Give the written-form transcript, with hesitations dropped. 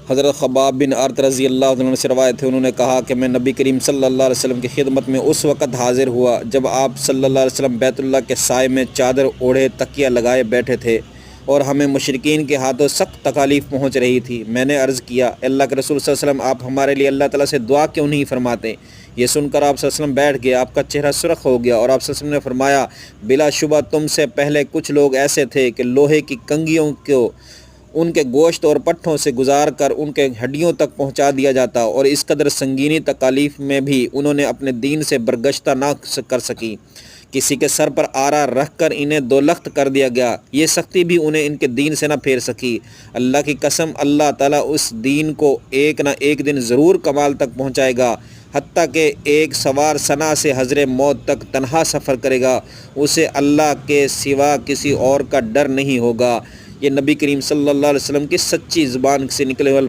حضرت خباب بن ارت رضی اللہ عنہ سے روایت ہے، انہوں نے کہا کہ میں نبی کریم صلی اللہ علیہ وسلم کی خدمت میں اس وقت حاضر ہوا جب آپ صلی اللہ علیہ وسلم بیت اللہ کے سائے میں چادر اوڑھے تکیہ لگائے بیٹھے تھے اور ہمیں مشرکین کے ہاتھوں سخت تکالیف پہنچ رہی تھی۔ میں نے عرض کیا، اللہ کے رسول صلی اللہ علیہ وسلم، آپ ہمارے لیے اللہ تعالیٰ سے دعا کیوں نہیں فرماتے؟ یہ سن کر آپ صلی اللہ علیہ وسلم بیٹھ گئے، آپ کا چہرہ سرخ ہو گیا اور آپ صلی اللہ علیہ وسلم نے فرمایا، بلا شبہ تم سے پہلے کچھ لوگ ایسے تھے کہ لوہے کی کنگھیوں کو ان کے گوشت اور پٹھوں سے گزار کر ان کے ہڈیوں تک پہنچا دیا جاتا، اور اس قدر سنگینی تکالیف میں بھی انہوں نے اپنے دین سے برگشتہ نہ کر سکی۔ کسی کے سر پر آرا رکھ کر انہیں دولخت کر دیا گیا، یہ سختی بھی انہیں ان کے دین سے نہ پھیر سکی۔ اللہ کی قسم، اللہ تعالیٰ اس دین کو ایک نہ ایک دن ضرور کمال تک پہنچائے گا، حتیٰ کہ ایک سوار صنع سے حضر موت تک تنہا سفر کرے گا، اسے اللہ کے سوا کسی اور کا ڈر نہیں ہوگا۔ یہ نبی کریم صلی اللہ علیہ وسلم کی سچی زبان سے نکلے ہوئے